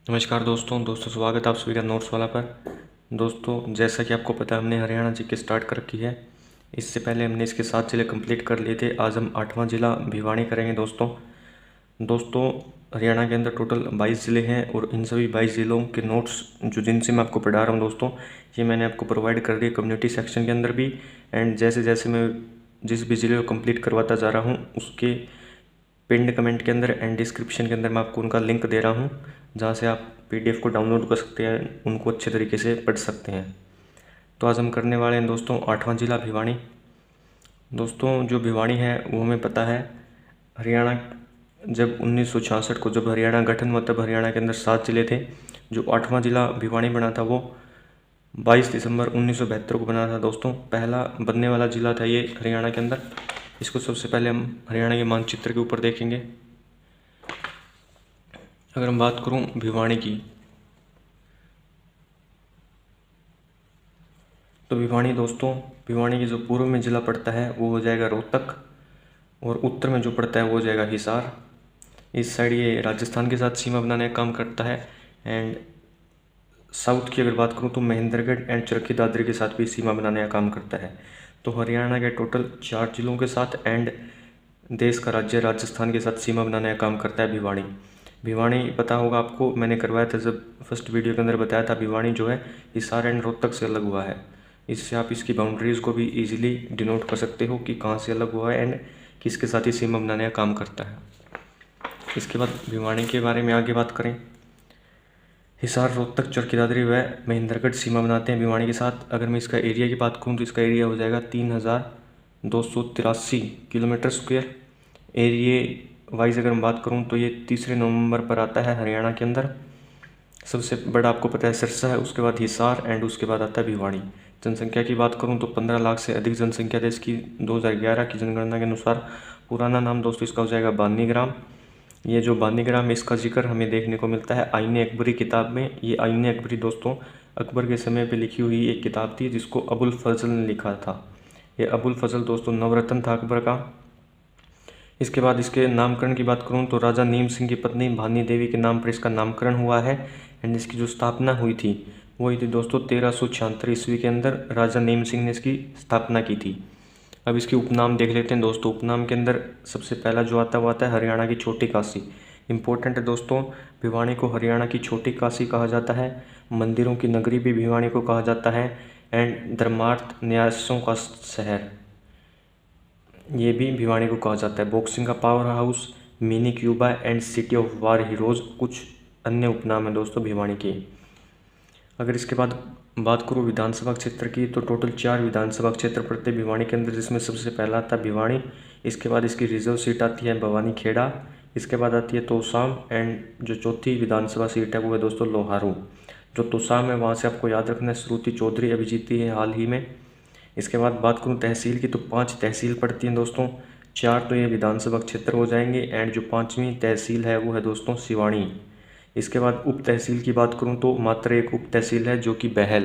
नमस्कार दोस्तों स्वागत है आप सभी का नोट्स वाला पर। दोस्तों जैसा कि आपको पता है हमने हरियाणा जीके स्टार्ट कर रखी है। इससे पहले हमने इसके 7 जिले कंप्लीट कर लिए थे। आज हम 8वां जिला भिवानी करेंगे दोस्तों हरियाणा के अंदर टोटल 22 ज़िले हैं और इन सभी 22 ज़िलों के नोट्स जिनसे मैं आपको पढ़ा रहा हूँ दोस्तों, ये मैंने आपको प्रोवाइड कर दिए कम्युनिटी सेक्शन के अंदर भी। एंड जैसे जैसे मैं जिस भी ज़िले को कंप्लीट करवाता जा रहा हूँ उसके पिंड कमेंट के अंदर एंड डिस्क्रिप्शन के अंदर मैं आपको उनका लिंक दे रहा हूँ, जहाँ से आप PDF को डाउनलोड कर सकते हैं, उनको अच्छे तरीके से पढ़ सकते हैं। तो आज हम करने वाले हैं दोस्तों 8वां जिला भिवानी। दोस्तों जो भिवानी है वो हमें पता है, हरियाणा जब 1966 को जब हरियाणा गठन हुआ तब हरियाणा के अंदर 7 जिले थे। जो 8वां जिला भिवानी बना था वो 22 दिसंबर 1972 को बना था दोस्तों। पहला बनने वाला जिला था ये हरियाणा के अंदर। इसको सबसे पहले हम हरियाणा के मानचित्र के ऊपर देखेंगे। अगर हम बात करूं भिवानी की, तो भिवानी की जो पूर्व में ज़िला पड़ता है वो हो जाएगा रोहतक, और उत्तर में जो पड़ता है वो हो जाएगा हिसार। इस साइड ये राजस्थान के साथ सीमा बनाने का काम करता है। एंड साउथ की अगर बात करूं तो महेंद्रगढ़ एंड चरखी दादरी के साथ भी सीमा बनाने का काम करता है। तो हरियाणा के टोटल 4 जिलों के साथ एंड देश का राज्य राजस्थान के साथ सीमा बनाने का काम करता है भिवानी। भिवानी पता होगा आपको, मैंने करवाया था जब फर्स्ट वीडियो के अंदर बताया था। भिवानी जो है हिसार एंड रोहतक से अलग हुआ है। इससे आप इसकी बाउंड्रीज़ को भी इजीली डिनोट कर सकते हो कि कहाँ से अलग हुआ है एंड किसके साथ ही सीमा बनाने का काम करता है। इसके बाद भिवानी के बारे में आगे बात करें, हिसार रोहतक चरखी दादरी व महेंद्रगढ़ सीमा बनाते हैं भिवानी के साथ। अगर मैं इसका एरिया की बात करूँ तो इसका एरिया हो जाएगा 3283 किलोमीटर स्क्वायर। एरिया वाइज अगर मैं बात करूँ तो ये तीसरे नंबर पर आता है हरियाणा के अंदर। सबसे बड़ा आपको पता है सिरसा है, उसके बाद हिसार एंड उसके बाद आता है भिवानी। जनसंख्या की बात करूँ तो 15 लाख से अधिक जनसंख्या है इसकी 2011 की जनगणना के अनुसार। पुराना नाम दोस्तों इसका हो जाएगा बानीग्राम। ये जो बानीग्राम, इसका जिक्र हमें देखने को मिलता है आईने अकबरी किताब में। ये आईने अकबरी दोस्तों अकबर के समय पे लिखी हुई एक किताब थी जिसको अबुल फजल ने लिखा था। ये अबुल फजल दोस्तों नवरत्न था अकबर का। इसके बाद इसके नामकरण की बात करूं तो राजा नीम सिंह की पत्नी भानी देवी के नाम पर इसका नामकरण हुआ है। एंड इसकी जो स्थापना हुई थी वो हुई थी दोस्तों 1376 ईस्वी के अंदर। राजा नीम सिंह ने इसकी स्थापना की थी। अब इसके उपनाम देख लेते हैं दोस्तों। उपनाम के अंदर सबसे पहला जो आता है वो आता है हरियाणा की छोटी काशी। इंपॉर्टेंट है दोस्तों, भिवानी को हरियाणा की छोटी काशी कहा जाता है। मंदिरों की नगरी भी भिवानी को कहा जाता है। एंड धर्मार्थ न्यासों का शहर ये भी भिवानी को कहा जाता है। बॉक्सिंग का power house, mini Cuba and city of war heroes कुछ अन्य उपनाम है दोस्तों भिवानी के। अगर इसके बाद बात करूँ विधानसभा क्षेत्र की, तो टोटल 4 विधानसभा क्षेत्र पड़ते हैं भिवानी के अंदर, जिसमें सबसे पहला आता है भिवानी। इसके बाद इसकी रिजर्व सीट आती है भवानी खेड़ा। इसके बाद आती है तोसाम एंड जो चौथी विधानसभा सीट है वो है दोस्तों लोहारू। जो तोसाम है वहाँ से आपको याद रखना है श्रुति चौधरी अभी जीती है हाल ही में। इसके बाद बात करूँ तहसील की, तो 5 तहसील पड़ती हैं दोस्तों। 4 तो ये विधानसभा क्षेत्र हो जाएंगे एंड जो 5वीं तहसील है वो है दोस्तों सिवानी। इसके बाद उप तहसील की बात करूँ तो मात्र एक उप तहसील है जो कि बहल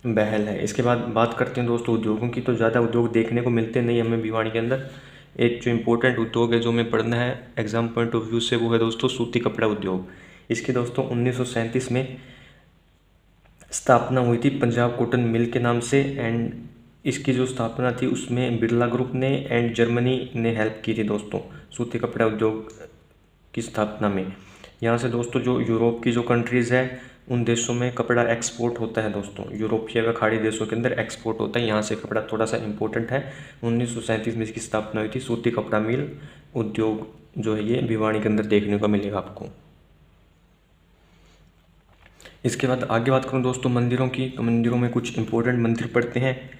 है। इसके बाद बात करते हैं दोस्तों उद्योगों की, तो ज़्यादा उद्योग देखने को मिलते नहीं हमें भिवानी के अंदर। एक जो इम्पोर्टेंट उद्योग है जो हमें पढ़ना है एग्जाम पॉइंट ऑफ व्यू से, वो है दोस्तों सूती कपड़ा उद्योग। इसकी दोस्तों 1937 में स्थापना हुई थी पंजाब कॉटन मिल के नाम से। एंड इसकी जो स्थापना थी उसमें बिरला ग्रुप ने एंड जर्मनी ने हेल्प की थी दोस्तों सूती कपड़ा उद्योग की स्थापना में। यहाँ से दोस्तों जो यूरोप की जो कंट्रीज़ है उन देशों में कपड़ा एक्सपोर्ट होता है दोस्तों। यूरोपीय व खाड़ी देशों के अंदर एक्सपोर्ट होता है, यहाँ से कपड़ा थोड़ा सा इंपॉर्टेंट है। 1937 में इसकी स्थापना हुई थी। सूती कपड़ा मिल उद्योग जो है ये भिवानी के अंदर देखने को मिलेगा आपको। इसके बाद आगे बात करूँ दोस्तों मंदिरों की, तो मंदिरों में कुछ इंपॉर्टेंट मंदिर पड़ते हैं,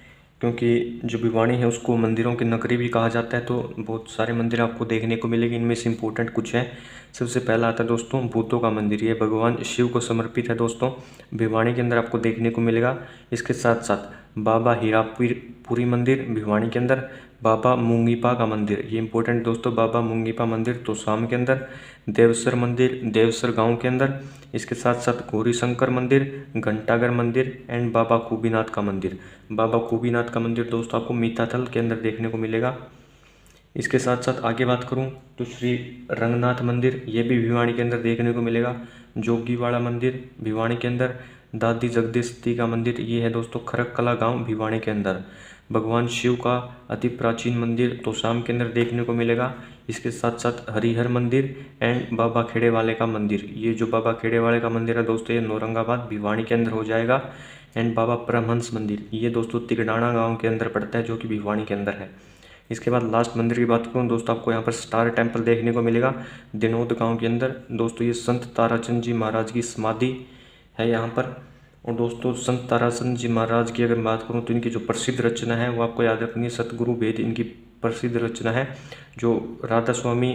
क्योंकि जो भिवानी है उसको मंदिरों की नगरी भी कहा जाता है। तो बहुत सारे मंदिर आपको देखने को मिलेंगे, इनमें से इंपॉर्टेंट कुछ है। सबसे पहला आता है दोस्तों भूतों का मंदिर। ये भगवान शिव को समर्पित है दोस्तों, भिवानी के अंदर आपको देखने को मिलेगा। इसके साथ साथ बाबा हीरापुरी मंदिर भिवानी के अंदर, बाबा मूंगीपा का मंदिर ये इंपॉर्टेंट दोस्तों, बाबा मूंगीपा मंदिर तोसाम के अंदर, देवसर मंदिर देवसर गांव के अंदर। इसके साथ साथ गौरी शंकर मंदिर, घंटाघर मंदिर एंड बाबा खूबीनाथ का मंदिर। बाबा खूबीनाथ का मंदिर दोस्तों आपको मीताथल के अंदर देखने को मिलेगा। इसके साथ साथ आगे बात करूं तो श्री रंगनाथ मंदिर, ये भी भिवानी के अंदर देखने को मिलेगा। जोगीवाड़ा मंदिर भिवानी के अंदर। दादी जगदीशती का मंदिर, ये है दोस्तों खरककला गांव भिवानी के अंदर। भगवान शिव का अति प्राचीन मंदिर तोशाम के अंदर देखने को मिलेगा। इसके साथ साथ हरिहर मंदिर एंड बाबा खेड़े वाले का मंदिर, ये जो बाबा खेड़े वाले का मंदिर है दोस्तों ये नौरंगाबाद भिवानी के अंदर हो जाएगा। एंड बाबा परमहंस मंदिर, ये दोस्तों तिगडाना गांव के अंदर पड़ता है जो कि भिवानी के अंदर है। इसके बाद लास्ट मंदिर की बात करूँ दोस्तों, आपको यहाँ पर स्टार टेम्पल देखने को मिलेगा दिनोद गांव के अंदर। दोस्तों ये संत ताराचंद जी महाराज की समाधि है यहाँ पर। और दोस्तों संत ताराचंद जी महाराज की अगर बात करूँ तो इनकी जो प्रसिद्ध रचना है वो आपको याद रखनी है, सतगुरु भेद इनकी प्रसिद्ध रचना है। जो राधा स्वामी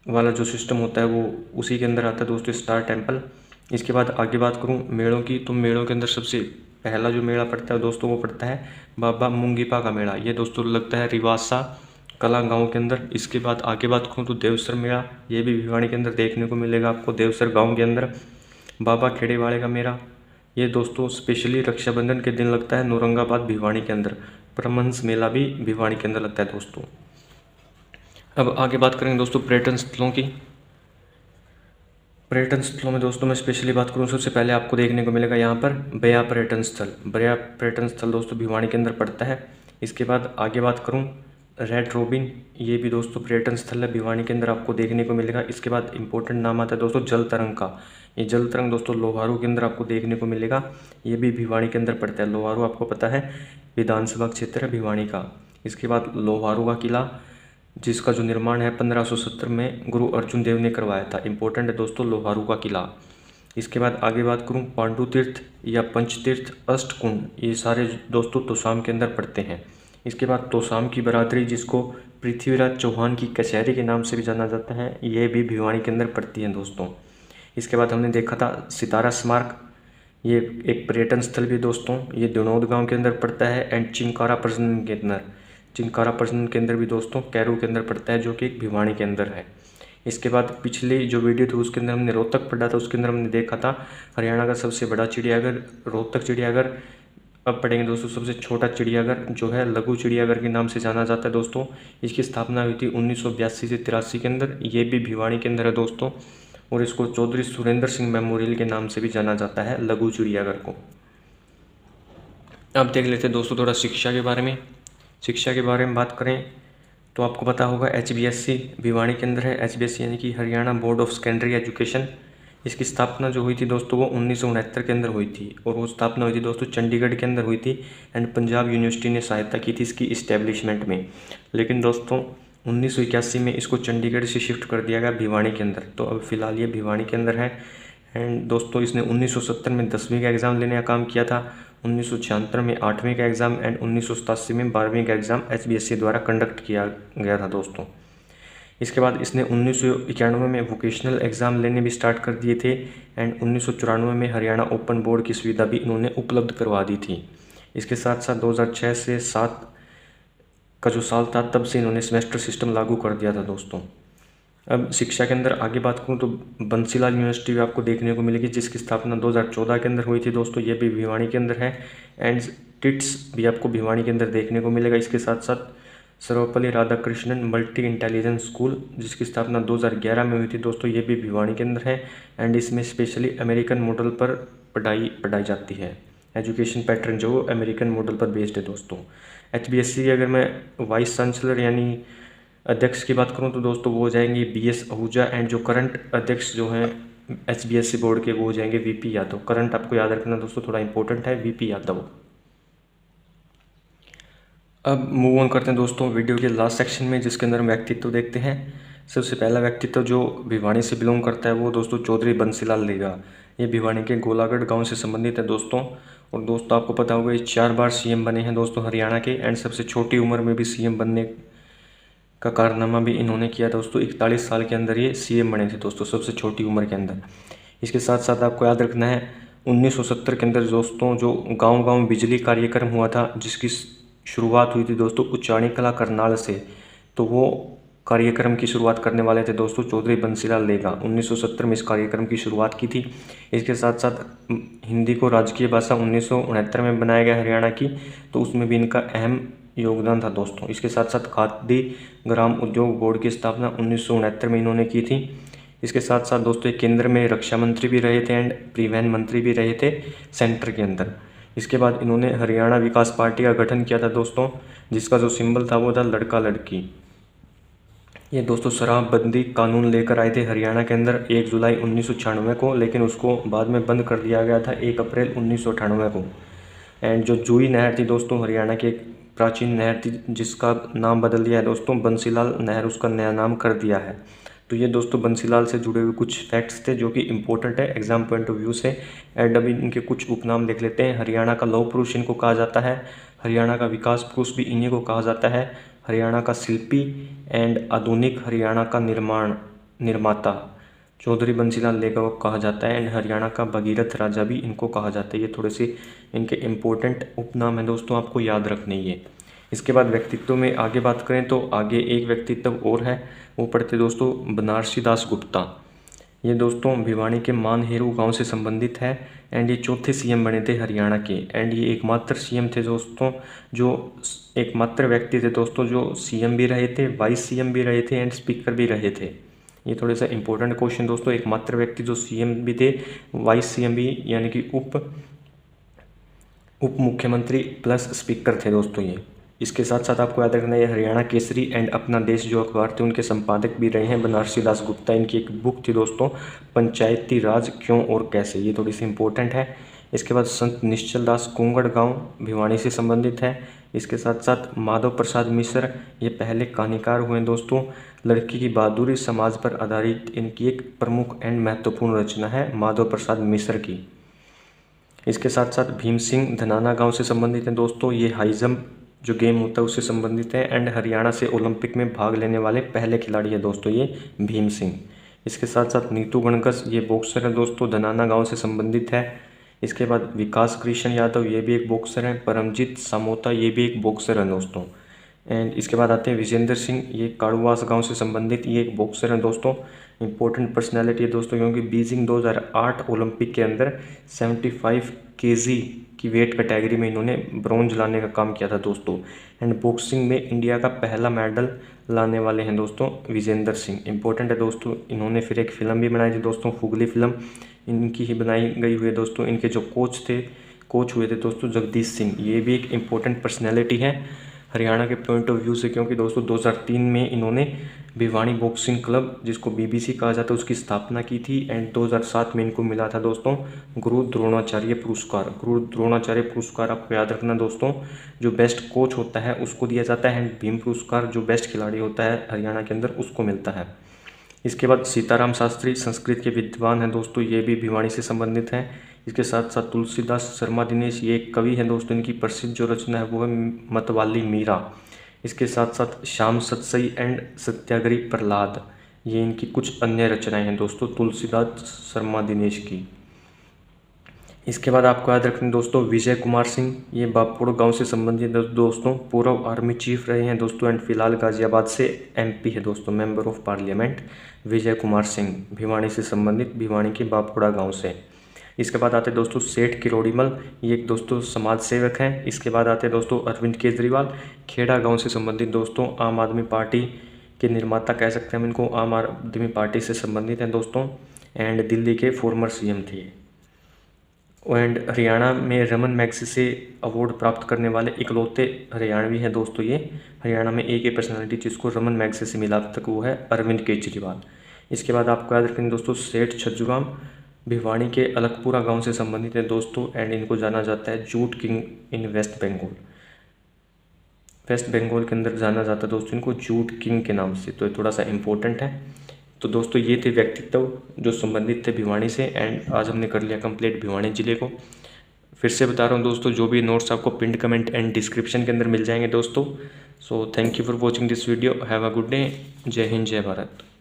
वाला जो सिस्टम होता है वो उसी के अंदर आता है दोस्तों स्टार टेम्पल। इसके बाद आगे बात करूँ मेलों की, तो मेलों के अंदर सबसे पहला जो मेला पड़ता है दोस्तों वो पड़ता है बाबा मुंगीपा का मेला, ये दोस्तों लगता है रिवासा कला गांव के अंदर। इसके बाद आगे बात करूँ तो देवसर मेला, ये भी भिवानी के अंदर देखने को मिलेगा आपको देवसर गांव के अंदर। बाबा खेड़े वाले का मेला, ये दोस्तों स्पेशली रक्षाबंधन के दिन लगता है नौरंगाबाद भिवानी के अंदर। परमहंस मेला भी भिवानी के अंदर लगता है दोस्तों। अब आगे बात करेंगे दोस्तों पर्यटन स्थलों की। पर्यटन स्थलों में दोस्तों मैं स्पेशली बात करूं, सबसे पहले आपको देखने को मिलेगा यहाँ पर बया पर्यटन स्थल। बया पर्यटन स्थल दोस्तों भिवानी के अंदर पड़ता है। इसके बाद आगे बात करूं रेड रोबिन, ये भी दोस्तों पर्यटन स्थल है भिवानी के अंदर आपको देखने को मिलेगा। इसके बाद इंपॉर्टेंट नाम आता है दोस्तों जल तरंग का, ये जल तरंग दोस्तों लोहारू के अंदर आपको देखने को मिलेगा, ये भी भिवानी के अंदर पड़ता है। लोहारू आपको पता है विधानसभा क्षेत्र है भिवानी का। इसके बाद लोहारू का किला, जिसका जो निर्माण है 1570 में गुरु अर्जुन देव ने करवाया था। इंपॉर्टेंट है दोस्तों लोहारू का किला। इसके बाद आगे बात करूं पांडु तीर्थ या पंचतीर्थ अष्टकुंड, ये सारे दोस्तों तोशाम के अंदर पड़ते हैं। इसके बाद तोशाम की बरादरी, जिसको पृथ्वीराज चौहान की कचहरी के नाम से भी जाना जाता है, ये भी भिवानी के अंदर पड़ती है दोस्तों। इसके बाद हमने देखा था सितारा स्मारक, ये एक पर्यटन स्थल भी दोस्तों, ये दिनोद गाँव के अंदर पड़ता है। एंड चिंकारा प्रजनन के अंदर, चिंकारा प्रजनन केंद्र भी दोस्तों कैरू के अंदर पड़ता है जो कि एक भिवानी के अंदर है। इसके बाद पिछली जो वीडियो थी उसके अंदर हमने रोहतक पढ़ा था, उसके अंदर हमने देखा था हरियाणा का सबसे बड़ा चिड़ियाघर रोहतक चिड़ियाघर। अब पढ़ेंगे दोस्तों सबसे छोटा चिड़ियाघर जो है लघु चिड़ियाघर के नाम से जाना जाता है दोस्तों। इसकी स्थापना हुई थी 1982 से 83 के अंदर, ये भी भिवानी के अंदर है दोस्तों। और इसको चौधरी सुरेंद्र सिंह मेमोरियल के नाम से भी जाना जाता है लघु चिड़ियाघर को। अब देख लेते हैं दोस्तों थोड़ा शिक्षा के बारे में। शिक्षा के बारे में बात करें तो आपको पता होगा HBSC भिवानी के अंदर है। HBSC यानी कि Haryana board of secondary education. इसकी स्थापना जो हुई थी दोस्तों वो 1969 के अंदर हुई थी, और वो स्थापना हुई थी दोस्तों चंडीगढ़ के अंदर हुई थी। एंड पंजाब यूनिवर्सिटी ने सहायता की थी इसकी इस्टेब्लिशमेंट में। लेकिन दोस्तों 1981 में इसको चंडीगढ़ से शिफ्ट कर दिया गया भिवानी के अंदर, तो अब फिलहाल ये भिवानी के अंदर है। एंड दोस्तों इसने 1970 में 10वीं का एग्ज़ाम लेने का काम किया था, 1976 में 8वीं का एग्ज़ाम एंड 1987 में 12वीं का एग्ज़ाम HBSC द्वारा कंडक्ट किया गया था दोस्तों। इसके बाद इसने 1991 में वोकेशनल एग्ज़ाम लेने भी स्टार्ट कर दिए थे। एंड 1994 में हरियाणा ओपन बोर्ड की सुविधा भी इन्होंने उपलब्ध करवा दी थी। इसके साथ साथ 2006 से 7 का जो साल था तब से इन्होंने सेमेस्टर सिस्टम लागू कर दिया था दोस्तों। अब शिक्षा के अंदर आगे बात करूँ तो बंसीलाल यूनिवर्सिटी भी आपको देखने को मिलेगी, जिसकी स्थापना 2014 के अंदर हुई थी दोस्तों, ये भी भिवानी के अंदर है। एंड टिट्स भी आपको भिवानी के अंदर देखने को मिलेगा। इसके साथ साथ Sarvepalli Radhakrishnan multi intelligence school, जिसकी स्थापना 2011 में हुई थी दोस्तों, ये भी भिवानी के अंदर है। एंड इसमें स्पेशली अमेरिकन मॉडल पर पढ़ाई जाती है। एजुकेशन पैटर्न जो अमेरिकन मॉडल पर बेस्ड है दोस्तों। HBSC की अगर मैं वाइस चांसलर यानी अध्यक्ष की बात करूं तो दोस्तों वो हो जाएंगे BS आहूजा। एंड जो करंट अध्यक्ष जो हैं HBSC बोर्ड के वो हो जाएंगे VP यादव। करंट आपको याद रखना दोस्तों, थोड़ा इंपॉर्टेंट है, VP यादव। अब मूव ऑन करते हैं दोस्तों वीडियो के लास्ट सेक्शन में, जिसके अंदर हम व्यक्तित्व देखते हैं। सबसे पहला व्यक्तित्व जो भिवानी से बिलोंग करता है वो दोस्तों चौधरी बंसीलाल लेगा। ये भिवानी के गोलागढ़ गांव से संबंधित है दोस्तों। और दोस्तों आपको पता होगा ये 4 बार CM बने हैं दोस्तों हरियाणा के। एंड सबसे छोटी उम्र में भी CM बनने का कारनामा भी इन्होंने किया दोस्तों। 41 साल के अंदर ये CM बने थे दोस्तों, सबसे छोटी उम्र के अंदर। इसके साथ साथ आपको याद रखना है 1970 के अंदर दोस्तों जो गांव-गांव बिजली कार्यक्रम हुआ था, जिसकी शुरुआत हुई थी दोस्तों उच्चाणी कला करनाल से, तो वो कार्यक्रम की शुरुआत करने वाले थे दोस्तों चौधरी बंसीलाल लेगा। 1970 में इस कार्यक्रम की शुरुआत की थी। इसके साथ साथ हिंदी को राजकीय भाषा 1969 में बनाया गया हरियाणा की, तो उसमें भी इनका अहम योगदान था दोस्तों। इसके साथ साथ खादी ग्राम उद्योग बोर्ड की स्थापना 1969 में इन्होंने की थी। इसके साथ साथ दोस्तों एक केंद्र में रक्षा मंत्री भी रहे थे एंड परिवहन मंत्री भी रहे थे सेंटर के अंदर। इसके बाद इन्होंने हरियाणा विकास पार्टी का गठन किया था दोस्तों, जिसका जो सिंबल था वो था लड़का लड़की। ये दोस्तों शराबबंदी कानून लेकर आए थे हरियाणा के अंदर 1 जुलाई 1996 को, लेकिन उसको बाद में बंद कर दिया गया था 1 अप्रैल 1998 को। एंड जो जूही नहर थी दोस्तों, हरियाणा की एक प्राचीन नहर थी जिसका नाम बदल दिया है दोस्तों, बंसीलाल नहर उसका नया नाम कर दिया है। तो ये दोस्तों बंसीलाल से जुड़े हुए कुछ फैक्ट्स थे जो कि इंपॉर्टेंट है एग्जाम पॉइंट ऑफ व्यू से। एंड अभी इनके कुछ उपनाम देख लेते हैं। हरियाणा का लौह पुरुष इनको कहा जाता है, हरियाणा का विकास पुरुष भी इन्हीं को कहा जाता है, हरियाणा का शिल्पी एंड आधुनिक हरियाणा का निर्माता चौधरी बंसीलाल लेगा को कहा जाता है, एंड हरियाणा का भगीरथ राजा भी इनको कहा जाता है। ये थोड़े से इनके इम्पोर्टेंट उपनाम है दोस्तों, आपको याद रखने ये। इसके बाद व्यक्तित्व में आगे बात करें तो आगे एक व्यक्तित्व और है, वो पढ़ते दोस्तों बनारसी दास गुप्ता। ये दोस्तों भिवानी के मानहेरू गांव से संबंधित है एंड ये चौथे सीएम बने थे हरियाणा के। एंड ये एकमात्र सीएम थे दोस्तों, जो एकमात्र व्यक्ति थे दोस्तों जो सीएम भी रहे थे, वाइस सीएम भी रहे थे एंड स्पीकर भी रहे थे। ये थोड़े सा इंपॉर्टेंट क्वेश्चन दोस्तों, एकमात्र व्यक्ति जो सीएम भी थे, वाइस सीएम भी यानी कि उप मुख्यमंत्री प्लस स्पीकर थे दोस्तों ये। इसके साथ साथ आपको याद रखना है हरियाणा केसरी एंड अपना देश जो अखबार थे उनके संपादक भी रहे हैं बनारसी दास गुप्ता। इनकी एक बुक थी दोस्तों पंचायती राज क्यों और कैसे, ये थोड़ी सी इंपॉर्टेंट है। इसके बाद संत निश्चल दास कुंगड़ गांव भिवानी से संबंधित है। इसके साथ साथ माधव प्रसाद मिश्र ये पहले कहानीकार हुए दोस्तों। लड़की की बहादुरी समाज पर आधारित इनकी एक प्रमुख एंड महत्वपूर्ण रचना है माधव प्रसाद मिश्र की। इसके साथ साथ भीम सिंह धनाना गांव से संबंधित हैं दोस्तों, ये हाई जंप जो गेम होता है उससे संबंधित है एंड हरियाणा से ओलंपिक में भाग लेने वाले पहले खिलाड़ी है दोस्तों ये भीम सिंह। इसके साथ साथ नीतू गणकस ये बॉक्सर है दोस्तों, धनाना गांव से संबंधित है। इसके बाद विकास कृष्ण यादव ये भी एक बॉक्सर है, परमजीत सामोता ये भी एक बॉक्सर है दोस्तों। एंड इसके बाद आते हैं विजेंद्र सिंह, ये काड़ुवास गांव से संबंधित ये एक बॉक्सर है दोस्तों। इंपॉर्टेंट पर्सनैलिटी है दोस्तों क्योंकि बीजिंग 2008 ओलंपिक के अंदर 75 kg की वेट कैटेगरी में इन्होंने ब्रॉन्ज लाने का काम किया था दोस्तों। एंड बॉक्सिंग में इंडिया का पहला मेडल लाने वाले हैं दोस्तों विजेंद्र सिंह। इंपॉर्टेंट है दोस्तों, इन्होंने फिर एक फिल्म भी बनाई थी दोस्तों, फुगली फिल्म इनकी ही बनाई गई हुई है दोस्तों। इनके जो कोच हुए थे दोस्तों जगदीश सिंह, ये भी एक इम्पोर्टेंट पर्सनैलिटी है हरियाणा के पॉइंट ऑफ व्यू से, क्योंकि दोस्तों 2003 में इन्होंने भिवानी बॉक्सिंग क्लब जिसको BBC कहा जाता है उसकी स्थापना की थी। एंड 2007 में इनको मिला था दोस्तों गुरु द्रोणाचार्य पुरस्कार। गुरु द्रोणाचार्य पुरस्कार आपको याद रखना दोस्तों, जो बेस्ट कोच होता है उसको दिया जाता है, एंड भीम पुरस्कार जो बेस्ट खिलाड़ी होता है हरियाणा के अंदर उसको मिलता है। इसके बाद सीताराम शास्त्री संस्कृत के विद्वान हैं दोस्तों, ये भी भिवानी से संबंधित हैं। इसके साथ साथ तुलसीदास शर्मा दिनेश ये एक कवि हैं दोस्तों, इनकी प्रसिद्ध जो रचना है वो है मतवाली मीरा। इसके साथ साथ श्याम सतसई एंड सत्याग्रही प्रहलाद ये इनकी कुछ अन्य रचनाएं हैं दोस्तों तुलसीदास शर्मा दिनेश की। इसके बाद आपको याद रखना दोस्तों विजय कुमार सिंह, ये बापुड़ गांव से संबंधित दोस्तों, पूर्व आर्मी चीफ रहे हैं दोस्तों एंड फिलहाल गाजियाबाद से MP है दोस्तों, member of parliament Vijay Kumar Singh, Bhiwani से संबंधित, भिवानी के बापुड़ा गांव से। इसके बाद आते दोस्तों सेठ किरोड़ीमल, ये एक दोस्तों समाज सेवक हैं। इसके बाद आते दोस्तों अरविंद केजरीवाल, खेड़ा गाँव से संबंधित दोस्तों, आम आदमी पार्टी के निर्माता कह सकते हैं हम इनको, आम आदमी पार्टी से संबंधित हैं दोस्तों। एंड दिल्ली के फॉर्मर CM थे। एंड हरियाणा में रमन मैग्सेसे अवार्ड प्राप्त करने वाले इकलौते हरियाणवी हैं दोस्तों ये। हरियाणा में एक ही पर्सनैलिटी जिसको रमन मैग्सेसे मिला तक वो है अरविंद केजरीवाल। इसके बाद आपको याद रखेंगे दोस्तों सेठ छज्जूराम, भिवानी के अलकपुरा गांव से संबंधित है दोस्तों एंड इनको जाना जाता है jute king in West Bengal. West Bengal के अंदर जाना जाता है दोस्तों इनको जूट किंग के नाम से, तो ये थोड़ा सा इंपॉर्टेंट है। तो दोस्तों ये थे व्यक्तित्व जो संबंधित थे भिवानी से। एंड आज हमने कर लिया कंप्लीट भिवानी जिले को। फिर से बता रहा हूँ दोस्तों, जो भी नोट्स आपको पिंड कमेंट एंड डिस्क्रिप्शन के अंदर मिल जाएंगे दोस्तों। So thank you for watching this video, have a good day, जय हिंद जय भारत।